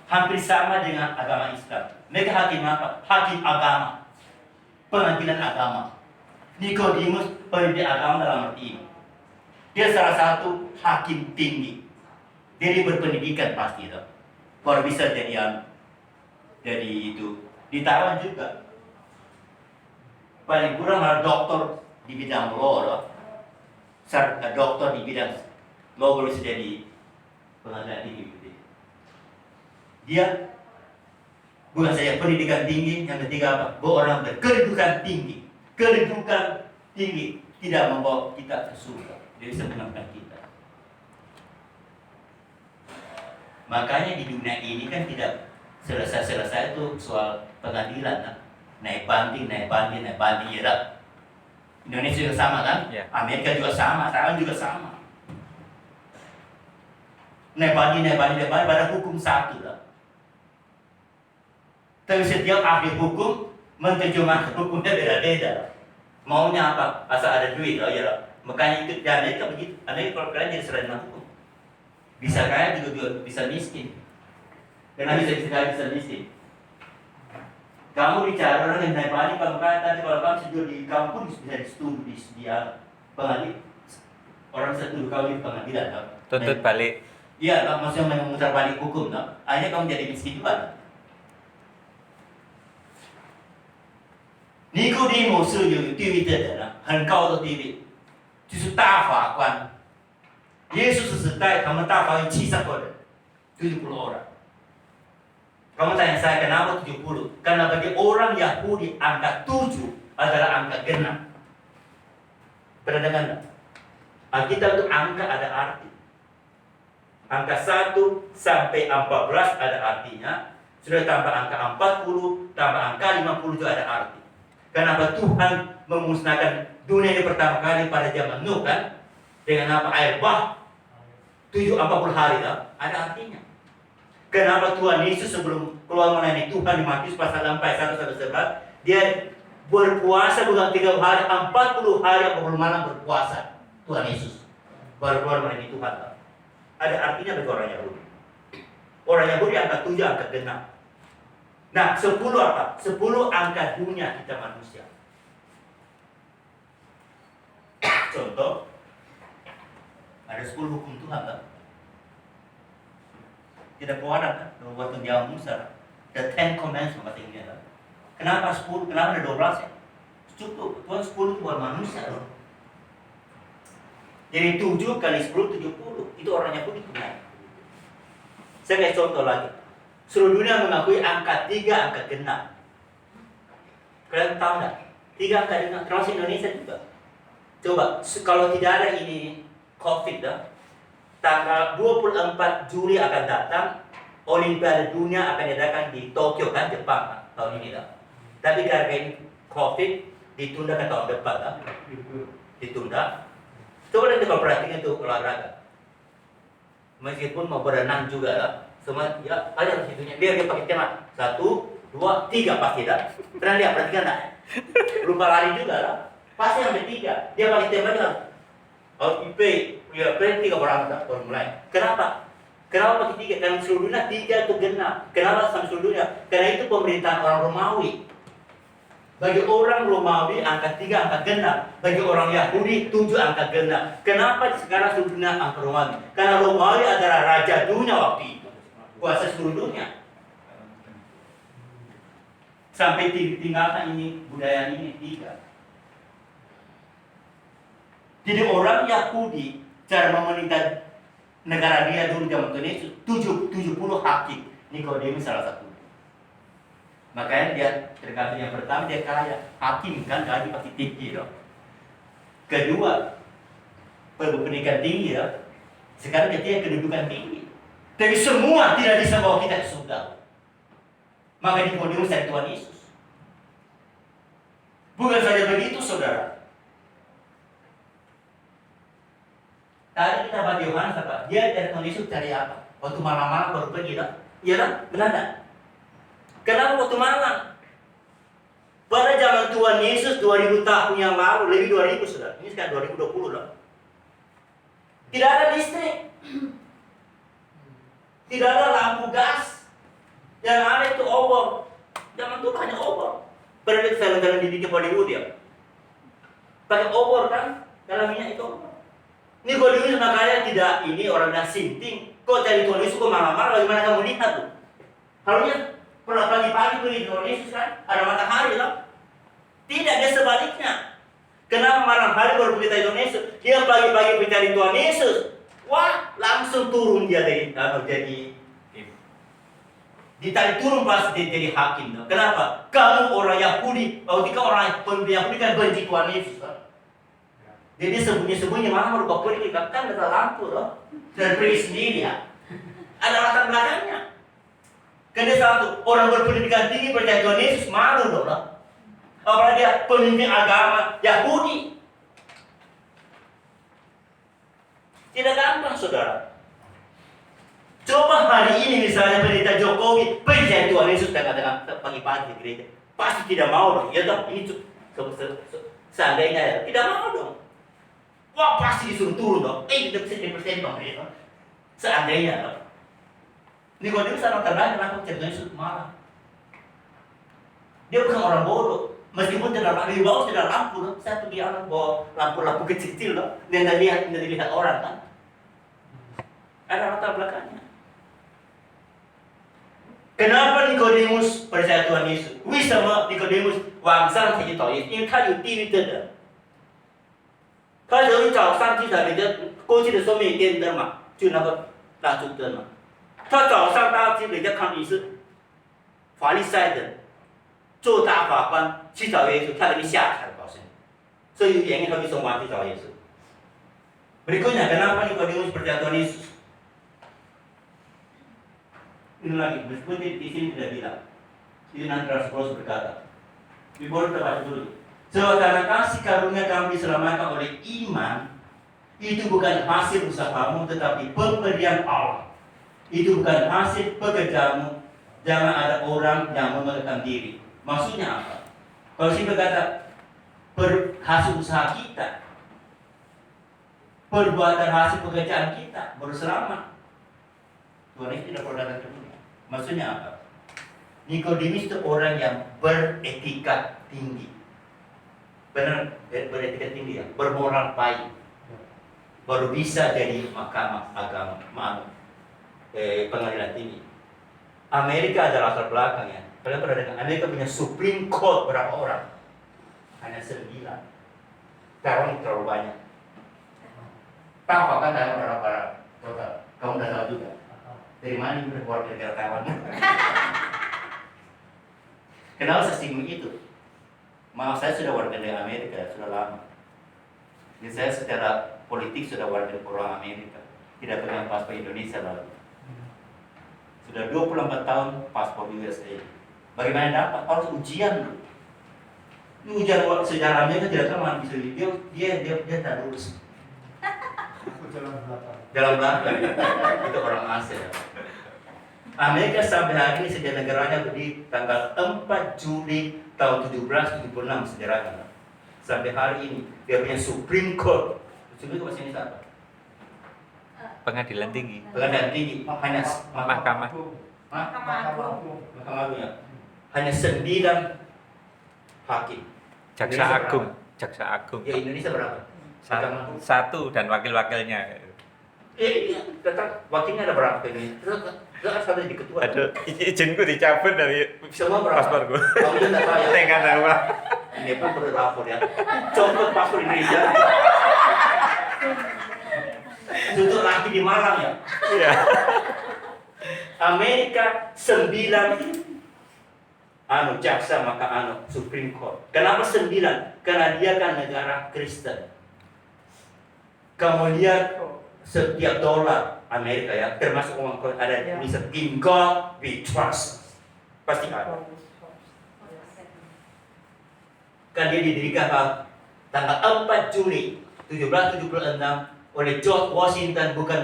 Hampir sama dengan agama Islam. Mereka hakim apa? Hakim agama. Pengadilan agama. Nikodemus pemimpin agama dalam arti ini. Dia salah satu hakim tinggi. Dia berpendidikan pasti itu. Baru bisa jadi itu. Di Taiwan juga. Paling kurang ada doktor di bidang law loh. Dokter di bidang law baru sudah di pengadilan tinggi gitu. Dia bukan saja pendidikan tinggi, yang ketiga apa? Bahwa orang berkedudukan tinggi. Kedudukan tinggi tidak membawa kita ke surga. Dia bisa menangkan kita. Makanya di dunia ini kan tidak selesai-selesai itu soal pengadilan kan? Naik banding ya. Indonesia juga sama kan? Ya. Amerika juga sama, Thailand juga sama. Naik banding, pada hukum satu lah. Tapi setiap ahli hukum menerjemahkan hukumnya beda-beda. Maunya apa? Asal ada duit lah ya. Makanya itu di Amerika begitu. Amerika kalau kalian jadi selain hukum, bisa kaya juga bisa miskin. Kenapa bisa kaya bisa miskin? Kamu bicara orang yang naik banding, kamu kata kalau kamu sejauh di kampung bisa disetuju di pengadilan. Orang setuju kamu di pengadilan. Tuntut balik. Iya, maksudnya memutar balik hukum. Akhirnya kamu jadi miskin juga. Nikodemus是有地位的人啊，很高的地位，就是大法官。耶稣的时代，他们大法官70个人，70 orang. Kamu tanya saya kenapa 70? Karena bagi orang Yahudi angka 7 adalah angka genap. Pernah dengar enggak? Alkitab itu angka ada arti. Angka 1 sampai 14 ada artinya. Sudah tambah angka 40, tambah angka 50 juga ada arti. Kenapa Tuhan memusnahkan dunia ini pertama kali pada zaman Nuh kan? Dengan apa? Air bah 40 hari lah, ada artinya. Kenapa Tuhan Yesus sebelum keluar melayani Tuhan di Matius pasal 4 ayat 1-11, dia berpuasa bukan 3 hari, 40 hari 40 malam berpuasa. Tuhan Yesus baru keluar melayani Tuhan. Ada artinya bagi orang Yahudi. Orang Yahudi angka 7, angka genap. Nah, 10 apa? 10 angka dunia kita manusia. Contoh, ada 10 hukum Tuhan kan? Tidak keluaran kan? Waktu dia Musa, the 10 commandments bahasa Inggris kan? Kenapa 10? Kenapa ada 12 ya? Cukup, Tuhan 10 itu buat manusia loh. Jadi 7 kali 10, 70. Itu orang Yahudi punya. Saya kasih contoh lagi. Seluruh dunia mengakui angka 3, angka genap. Kalian tahu nggak? 3 angka genap, termasuk Indonesia juga. Coba, kalau tidak ada ini COVID tanggal 24 Juli akan datang, Olimpiade Dunia akan diadakan di Tokyo kan, Jepang tahun ini Tapi karena ini COVID ditunda ke tahun depan ditunda. Coba nanti kalau perhatikan itu olahraga. Meskipun mau berenang juga semua ya ada di situnya. Dia pakai tema 1, 2, 3 pasti Pernah lihat perhatikan enggak? Lupa lari juga Pasti sampai 3. Dia pakai tema IP ya berarti 3 orang baru mulai. Kenapa? Kenapa pakai 3? Karena seluruh dunia 3 itu genap. Kenapa sampai seluruh dunia? Karena itu pemerintahan orang Romawi. Bagi orang Romawi angka 3 angka genap. Bagi orang Yahudi 7 angka genap. Kenapa sekarang seluruh dunia angka Romawi? Karena Romawi adalah raja dunia waktu itu. Kuasa seluruh dunia. Sampai tinggalkan ini budaya ini 3. Jadi orang Yahudi cara memerintah negara dia dulu zaman Tuhan Yesus 70 hakim. Nikodemus salah satu. Makanya dia tergantung yang pertama dia kaya hakim kan gaji pasti tinggi Kedua pendidikan tinggi Sekarang dia kedudukan tinggi. Tapi semua tidak bisa bawa kita ke surga. Maka Nikodemus dari Tuhan Yesus. Bukan saja begitu saudara. Tadi kita baca Yohanes apa? Dia dari Tuhan Yesus cari apa? Waktu malam-malam baru pergi Iya benar tak? Kenapa waktu malam? Pada zaman Tuhan Yesus 2000 tahun yang lalu, lebih 2000 sudah. Ini sekarang 2020 Tidak ada listrik. Tidak ada lampu gas. Yang ada itu obor. Zaman itu hanya obor. Pernah lihat film-film di Hollywood pakai obor kan? Dalam minyak itu obor. Nikodemus makanya tidak ini orangnya sinting. Kok cari Tuhan Yesus kok malam-malam? Bagaimana kamu lihat tuh? Harusnya pernah pagi-pagi pergi Tuhan Yesus kan? Ada matahari Tidak, dia sebaliknya. Kenapa malam hari baru berita Tuhan Yesus? Dia pagi-pagi berita Tuhan Yesus. Wah, langsung turun dia jadi ditarik turun pas dia jadi hakim. Kenapa? Kamu orang Yahudi, ketika orang pemimpin Yahudi kan benci Tuhan Yesus. Jadi sembunyi-sembunyi mana baru kau pergi kan ada lampu loh. Dan pergi sendiri ya. Ada latar belakangnya. Karena satu orang berpendidikan tinggi percaya Tuhan Yesus malu dong loh. Apalagi dia pemimpin agama Yahudi. Tidak gampang saudara. Coba hari ini misalnya pendeta Jokowi percaya Tuhan Yesus tengah-tengah pagi-pagi di gereja, pasti tidak mau dong. Ya dong, ini seandainya ya, tidak mau dong. Wah pasti disuruh turun dong. Tidak bisa dipercaya dong. Seandainya dong. Nikodemus sangat terang kenapa Tuhan Yesus marah. Dia bukan orang bodoh. Meskipun tidak di bawah tidak lampu loh. Saya pergi alam bawa lampu-lampu kecil-kecil loh. Dia tidak dilihat orang kan. Ada latar belakangnya. Kenapa Nikodemus percaya Tuhan Yesus？为什么 Nikodemus 晚上才去找耶稣？因为他有地狱症的。他由于早上去找人家过去的时候没有电灯嘛，就那个蜡烛灯嘛。他早上他去人家看你是法利赛人，做大法官去找耶稣，他给你下台告诉你。所以原因他就从晚去找耶稣。Berikutnya, kenapa Nikodemus percaya Tuhan Yesus? Ini lagi, meskipun di sini tidak bilang. Ini nanti Rasul berkata. Di bawah kita baca dulu. Sebab karena kasih karunia kami diselamatkan oleh iman, itu bukan hasil usahamu, tetapi pemberian Allah. Itu bukan hasil pekerjaanmu. Jangan ada orang yang memegang diri. Maksudnya apa? Kalau sini berkata hasil usaha kita, perbuatan hasil pekerjaan kita baru selamat. Tuhan Yesus tidak perlu datang ke dunia. Maksudnya apa? Nikodemus itu orang yang beretika tinggi. Benar, beretika tinggi ya, bermoral baik. Baru bisa jadi mahkamah agama, pengadilan tinggi. Amerika ada latar belakang ya. Kalian pernah dengar? Amerika punya Supreme Court berapa orang? Hanya 9. Sekarang terlalu banyak. Tahu kan ada berapa total? Kamu udah tahu juga. Dari mana ini keluar dari negara Taiwan? Kenapa sesinggung itu? Maaf, saya sudah warga negara Amerika sudah lama. Jadi saya secara politik sudah warga orang Amerika, tidak pegang paspor Indonesia lalu. Sudah 24 tahun paspor USA. Bagaimana dapat? Harus ujian dulu. Ini ujian sejarah Amerika tidak tahu bisa dia tak lulus. Jalan belakang. Itu orang Asia. Amerika sampai hari ini sejarah negaranya berdiri tanggal 4 Juli tahun 1776 sejarahnya. Sampai hari ini dia punya Supreme Court. Supreme Court bahasa Indonesia apa? Pengadilan tinggi. Pengadilan tinggi. Hanya Mahkamah. Mahkamah Agung. Mahkamah Agung ya. Hanya 9 hakim. Jaksa Agung. Jaksa Agung. Ya Indonesia berapa? Satu dan wakil-wakilnya. Iya, tetap wakilnya ada berapa ini? Terus ada di ketua. Aduh, izinku dicabut dari Semua berapa? pasporku. Kamu juga tak tahu ya? Tengah tahu. Ini pun perlu lapor ya. Contoh paspor Indonesia. Duduk lagi di Malang ya. Iya. Amerika 9 jaksa maka Supreme Court. Kenapa 9? Karena dia kan negara Kristen. Kamu lihat setiap dolar Amerika ya, termasuk uang ada tulisan In God We Trust. Pasti ada. Kan dia didirikan tanggal 4 Juli 1776 oleh George Washington, bukan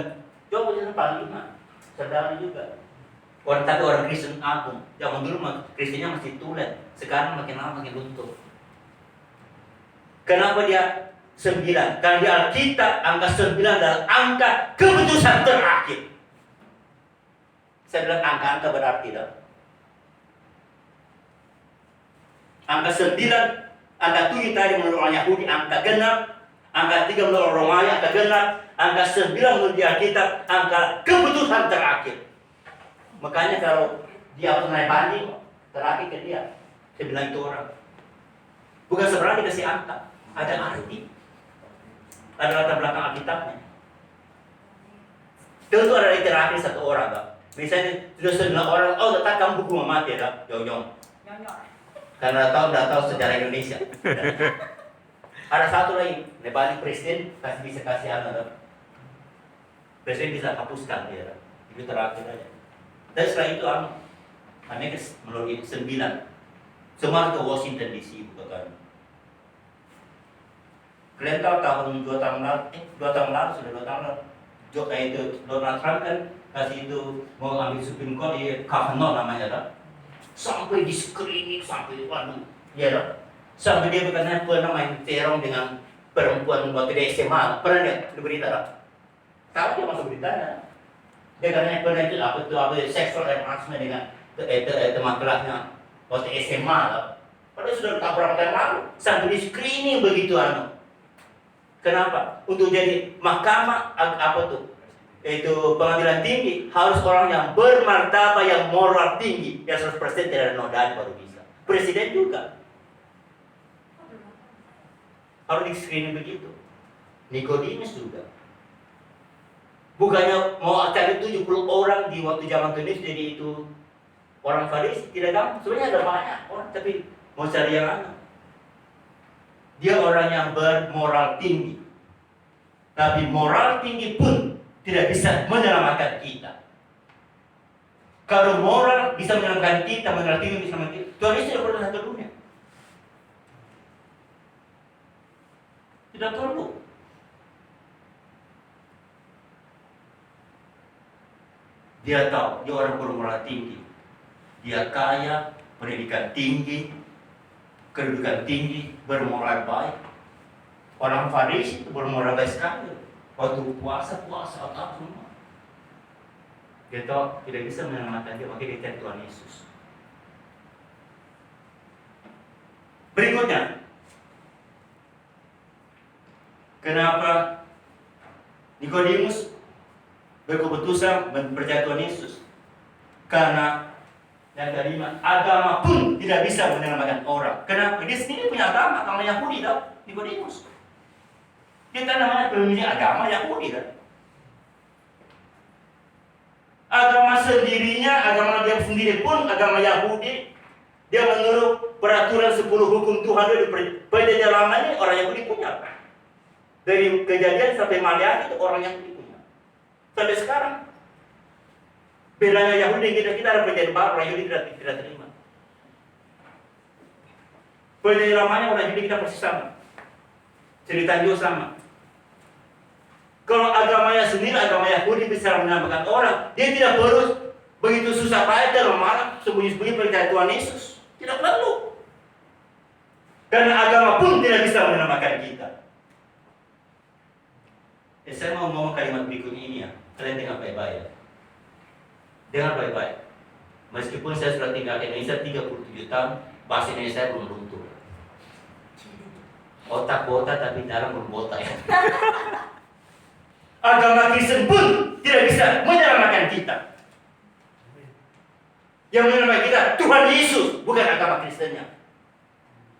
George Washington Panglima, saudara juga. Tapi orang Kristen agung. Zaman dulu Kristennya masih tulen, sekarang makin lama makin luntur. Kenapa dia 9? Karena di Alkitab angka 9 adalah angka keputusan terakhir. Saya bilang angka-angka berarti dong. Angka 9, angka 7 tadi menurut orang Yahudi angka genap, angka 3 menurut orang Romawi angka genap, angka 9 menurut di Alkitab angka keputusan terakhir. Makanya kalau dia harus naik banding, terakhir ke dia. Saya bilang itu orang. Bukan sebenarnya dikasih angka. Ada arti. Ada latar belakang Alkitabnya. Tentu ada literasi satu orang, Pak. Misalnya sudah setengah orang, oh tetap kamu hukuman mati, dah, jauh-jauh. Karena tahu sejarah Indonesia. Ada satu lagi, nebalik presiden bisa kasih anak, presiden bisa hapuskan dia, itu terakhir aja. Dan setelah itu Amerika melalui 9, semua ke Washington DC bukan. Kalian tahu tahun 2 tahun lalu sudah 2 tahun lalu, itu Donald Trump kan kasih itu mau ambil Supreme Court di Kavanaugh namanya dah. Sampai di screening sampai waduh, ya dah. Sampai dia pernah main terong dengan perempuan waktu di SMA. Pernah lihat di berita dah? Tahu dia masuk beritanya. Dia katanya pernah itu apa sexual harassment dengan teman kelasnya waktu SMA lah. Padahal sudah tak berapa tahun lalu. Sampai di screening begitu Kenapa? Untuk jadi mahkamah itu pengadilan tinggi harus orang yang bermartabat, yang moral tinggi, yang 100% tidak ada nodaan baru bisa. Presiden juga harus di screening begitu. Nikodemus juga. Bukannya mau cari 70 orang di waktu zaman Tunis jadi itu orang Farisi, tidak gampang. Sebenarnya ada banyak orang tapi mau cari yang dia orang yang bermoral tinggi. Tapi moral tinggi pun tidak bisa menyelamatkan kita. Kalau moral bisa menyelamatkan kita, moral tinggi bisa menyelamatkan kita, Tuhan Yesus tidak perlu satu dunia. Tidak perlu. Dia tahu, dia orang bermoral tinggi. Dia kaya, pendidikan tinggi, kedudukan tinggi, bermoral baik. Orang Farisi itu bermoral baik sekali. Waktu puasa atau semua. Dia tahu tidak bisa menyelamatkan dia, makanya dia cari Tuhan Yesus. Berikutnya, kenapa Nikodemus berkeputusan percaya Tuhan Yesus? Karena yang kelima, agama pun tidak bisa menyelamatkan orang. Kenapa? Dia sendiri punya agama Yahudi dah, Nikodemus. Dia kan namanya pemimpin agama Yahudi dah. Agama sendirinya, agama dia sendiri pun agama Yahudi. Dia menurut peraturan 10 hukum Tuhan dari perjanjian lama ini orang Yahudi punya. Dari Kejadian sampai Maleakhi itu orang Yahudi punya. Sampai sekarang. Bedanya Yahudi kita ada perjanjian baru, orang Yahudi tidak terima. Perjanjian lamanya orang Yahudi kita persis sama. Cerita juga sama. Kalau agamanya sendiri, agama Yahudi bisa menyelamatkan orang, dia tidak perlu begitu susah payah dan marah sembunyi-sembunyi percaya Tuhan Yesus. Tidak perlu. Karena agama pun tidak bisa menyelamatkan kita. Saya mau ngomong kalimat berikutnya ini ya. Kalian dengar baik-baik ya. Dengar baik-baik. Meskipun saya sudah tinggal di Indonesia 37 tahun, bahasa Indonesia saya belum luntur. Otak botak tapi dalam belum botak ya. Agama Kristen pun tidak bisa menyelamatkan kita. Yang menyelamatkan kita Tuhan Yesus, bukan agama Kristennya.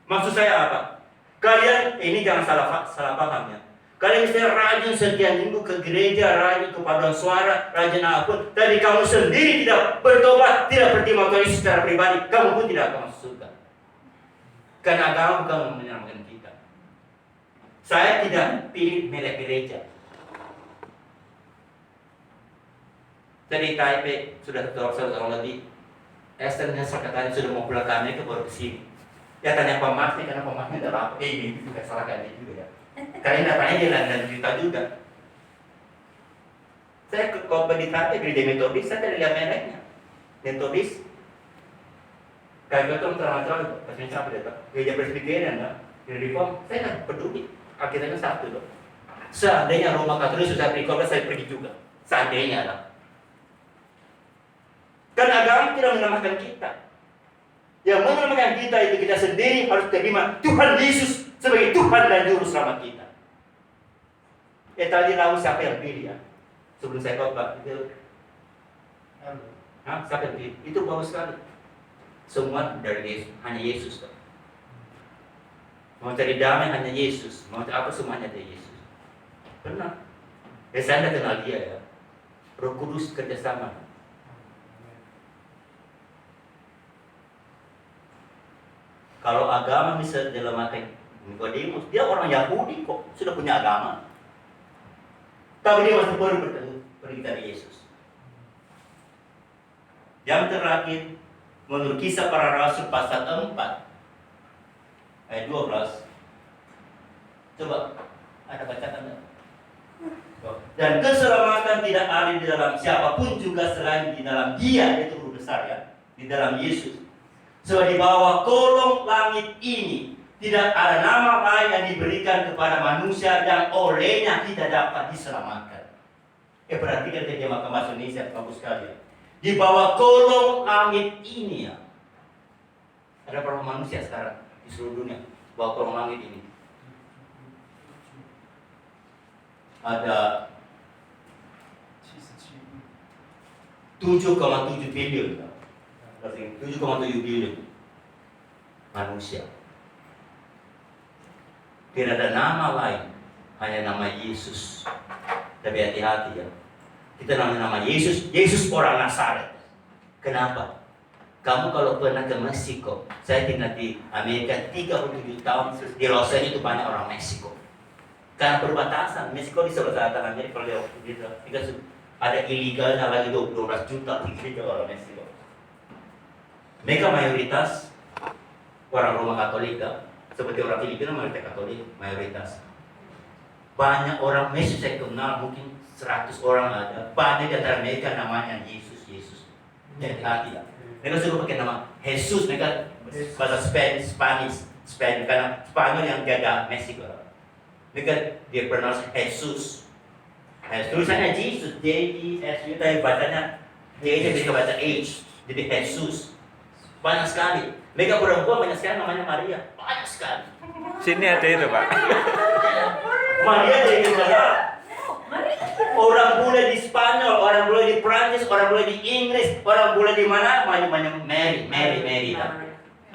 Maksud saya apa? Kalian ini jangan salah paham ya. Kalian misalnya rajin setiap minggu ke gereja, rajin ke paduan suara, rajin apapun, tapi kamu sendiri tidak bertobat, tidak berterima Tuhan Yesus secara pribadi, kamu pun tidak akan masuk surga. Karena agama bukan menyelamatkan kita. Saya tidak pilih milik gereja. Jadi Taipei sudah tahun lebih. Estennya katanya sudah mau pulang ke Amerika baru ke sini. Ya tanya pemasnya karena pemasnya tidak apa. Ini juga salah kali juga ya. Karena datanya dia dan cerita juga. Saya ke di Taipei gereja Metodis, saya tidak lihat mereknya. Metodis. Kayak gitu terang-terang pasien siapa dia? Gereja Presbyterian ya. Gereja Reform, saya tidak peduli. Akhirnya satu loh. Seandainya Roma Katolik susah perikop, saya pergi juga. Seandainya lah. Karena agama tidak menyelamatkan kita. Yang menyelamatkan kita itu kita sendiri harus terima Tuhan Yesus sebagai Tuhan dan Juru Selamat kita. Tadi lalu siapa yang pilih ya? Sebelum saya khotbah itu, siapa yang pilih? Itu bagus sekali. Semua dari Yesus, hanya Yesus. Mau cari damai hanya Yesus. Mau cari apa semuanya dari Yesus. Pernah. Ya saya tidak kenal dia ya. Roh Kudus kerjasama. Kalau agama bisa dalam arti Nikodemus, dia orang Yahudi kok, sudah punya agama. Tapi dia masih pergi dari Yesus. Yang terakhir, menurut Kisah Para Rasul pasal 4 ayat 12. Coba, ada bacaan enggak? Dan keselamatan tidak ada di dalam siapapun juga selain di dalam Dia, itu huruf besar ya, di dalam Yesus. Sebab di bawah kolong langit ini tidak ada nama lain yang diberikan kepada manusia yang olehnya kita dapat diselamatkan. Perhatikan terjemah bahasa Indonesia bagus sekali ya. Di bawah kolong langit ini ya. Ada berapa manusia sekarang di seluruh dunia? Bawah kolong langit ini. Ada 7,7 bilion. 7,7 bilion manusia. Tidak ada nama lain, hanya nama Yesus. Tapi hati-hati ya. Kita nama Yesus, Yesus orang Nazaret. Kenapa? Kamu kalau pernah ke Meksiko, saya tinggal di Amerika 37 tahun, di Los Angeles itu banyak orang Meksiko. Karena perbatasan, Meksiko di sebelah selatan Amerika, kalau kita ada ilegalnya lagi 12 juta tiga orang Meksiko. Mereka mayoritas orang Roma Katolik, seperti orang Filipina mayoritas Katolik, mayoritas. Banyak orang Meksiko saya kenal, mungkin 100 orang ada. Banyak di antara mereka namanya Yesus. Hati-hati ya. Mereka suruh pakai nama Jesus, mereka bahasa Spanish, karena Spanyol yang jaga Meksiko. Mereka dia pronounce Jesus. Tulisannya Jesus, J-E-S-U, tapi bacanya J-nya bisa baca H, jadi Jesus. Banyak sekali. Mereka perempuan banyak sekali namanya Maria, banyak sekali. Sini ada itu, Pak. Maria dari mana? Orang bule di Spanyol, orang bule di Prancis, orang bule di Inggris, orang bule di mana? Banyak Mary.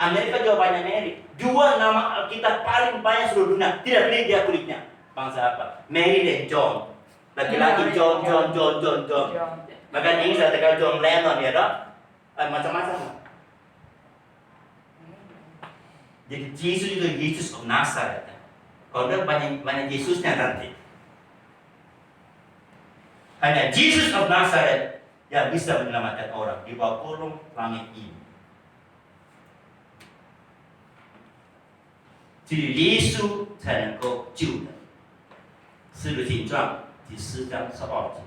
Amerika juga banyak Mary. Dua nama Alkitab paling banyak seluruh dunia. Tidak beli dia kulitnya. Bangsa apa? Mary dan John. Laki-laki John. Bahkan Inggris ada John Lennon ya dok. Macam-macam. Jadi Yesus itu Yesus of Nazareth. Kalau dia banyak Yesusnya nanti. Hanya Yesus of Nazareth yang bisa menyelamatkan orang di bawah kolong langit ini. Jadi Yesus 才能够救人。四个形状第4章12节。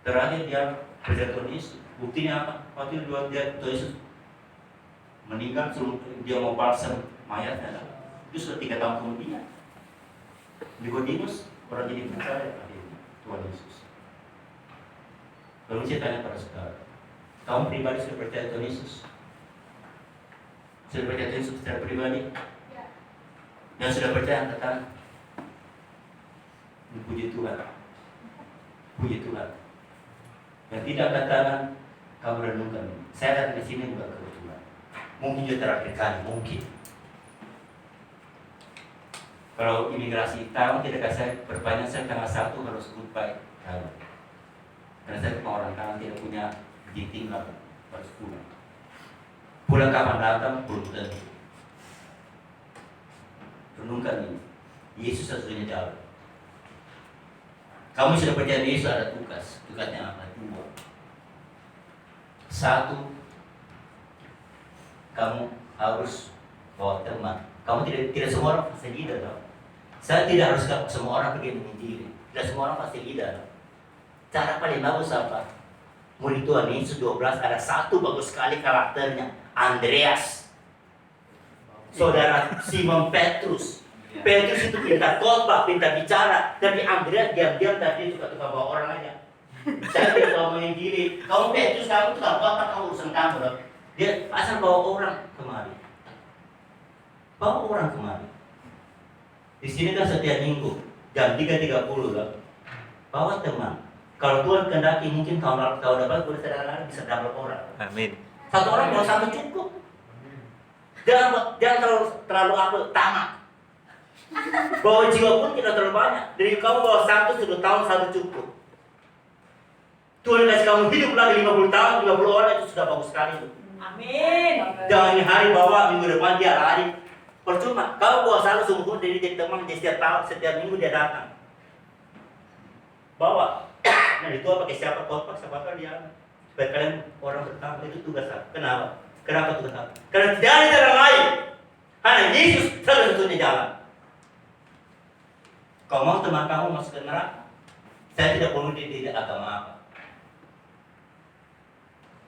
Terakhir dia percaya Tuhan Yesus. Buktinya apa? Waktu dia Tuhan Yesus meninggal, dia mau balsam mayatnya. Itu sudah 3 tahun kemudian. Nikodemus orang jadi percaya pada Tuhan Yesus. Lalu saya tanya pada saudara, kamu pribadi sudah percaya Tuhan Yesus? Sudah percaya Tuhan Yesus secara pribadi? Yang sudah percaya angkat tangan. Puji Tuhan. Yang tidak angkat tangan, kamu renungkan. Saya datang ke sini bukan kebetulan. Mungkin juga terakhir kali, mungkin. Kalau imigrasi tahun tidak saya berpanjang, saya tanggal 1 harus goodbye. Karena saya orang kanan tidak punya izin tinggal, harus pulang. Pulang kapan datang belum tentu. Renungkan ini, Yesus satunya jalan. Kamu sudah percaya Yesus ada tugas. Tugasnya apa? 2. 1, kamu harus bawa teman. Kamu tidak semua orang pasti leader, no? Saya tidak harus semua orang pergi menginjili. Tidak semua orang pasti leader, no? Cara paling bagus apa? Murid Tuhan Yesus 12 ada 1 bagus sekali karakternya, Andreas. Saudara Simon Petrus. Petrus itu pintar khotbah, pintar bicara, tapi Andreas diam-diam tadi suka bawa orang aja. Saya tidak mau menginjili. Kamu Petrus, kamu tukang khotbah, kamu urusan kamu, loh. Dia asal bawa orang kemari. Bawa orang kemari. Di sini kan setiap minggu jam 3.30 loh. Bawa teman. Kalau Tuhan kehendaki mungkin tahun depan boleh saudara bisa double orang. Amin. 1 orang kalau 1 cukup. Jangan terlalu apa tamak. Bawa jiwa pun tidak terlalu banyak. Dari kamu bawa 1 tahun satu cukup. Tuhan kasih kamu hidup lagi 50 tahun, 50 orang itu sudah bagus sekali. Amin. Jangan hari bawa minggu depan dia lari. Percuma. Kalau bawa satu sungguh jadi teman di setiap tahun, setiap minggu dia datang. Bawa. Nah itu apa pakai siapa khotbah siapa dia. Supaya kalian orang bertambah itu tugas apa? Kenapa? Kenapa tugas apa? Karena tidak ada jalan lain. Hanya Yesus satu-satunya jalan. Kau mau teman kamu masuk ke neraka? Saya tidak perlu dididik agama apa.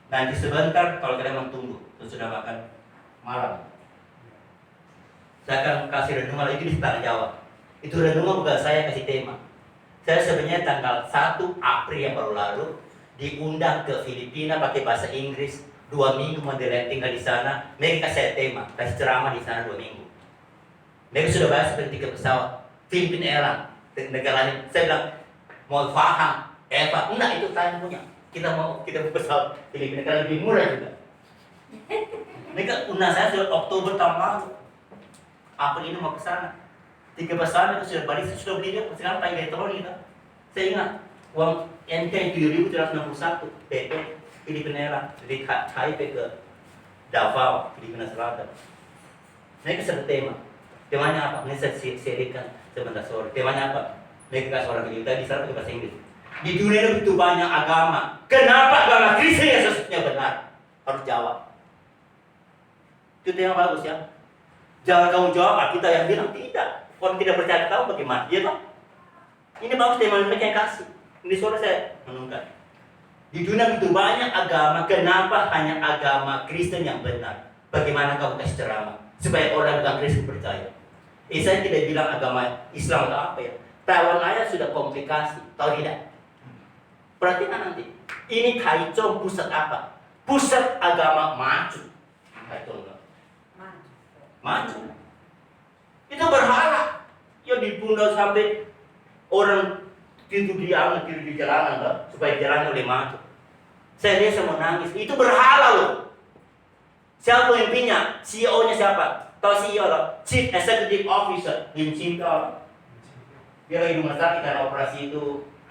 Nanti sebentar kalau kalian mau tunggu, sudah makan malam. Saya akan kasih renungan itu di tanah Jawa. Itu renungan bukan saya kasih tema. Saya sebenarnya tanggal 1 April yang baru lalu diundang ke Filipina pakai bahasa Inggris 2 minggu mendelek tinggal di sana. Mereka kasih tema, kasih ceramah di sana 2 minggu. Mereka sudah bayar seperti tiket pesawat. Filipina Airlines, negara lain. Saya bilang mau paham, Eva, enggak itu saya punya. Kita mau pesawat Filipina karena lebih murah juga. Mereka undang saya sudah Oktober tahun lalu. April ini mau ke sana. 3 pesawat itu sudah balik, saya sudah beli dia. Sekarang pakai elektronik kita. Saya ingat uang NT 7.361 PP Filipina Airlines dari Taipei ke Davao, Filipina Selatan. Mereka sudah tema. Temanya apa? Ini saya serikan sebentar sore. Temanya apa? Mereka kasih orang kita di sana pakai bahasa Inggris. Di dunia ini begitu banyak agama. Kenapa agama Kristen yang sesungguhnya benar? Harus jawab. Itu tema bagus ya. Jangan kamu jawab, kita yang bilang tidak. Orang tidak percaya tahu bagaimana? Iya toh? Ini bagus tema mereka yang kasih. Ini sore saya menunggu. Di dunia begitu banyak agama. Kenapa hanya agama Kristen yang benar? Bagaimana kamu kasih ceramah supaya orang bukan Kristen percaya? Saya tidak bilang agama Islam atau apa ya. Taiwan aja sudah komplikasi, tahu tidak? Perhatikan nanti. Ini Taichung pusat apa? Pusat agama maju. Taichung maju. Itu berhala. Ya dipundang sampai orang tidur di jalanan kan? Supaya jalan boleh maju. Saya lihat saya mau nangis. Itu berhala loh. Siapa pemimpinnya? CEO-nya siapa? Tahu CEO loh? Chief Executive Officer. Lin Chin Dia lagi rumah sakit karena operasi itu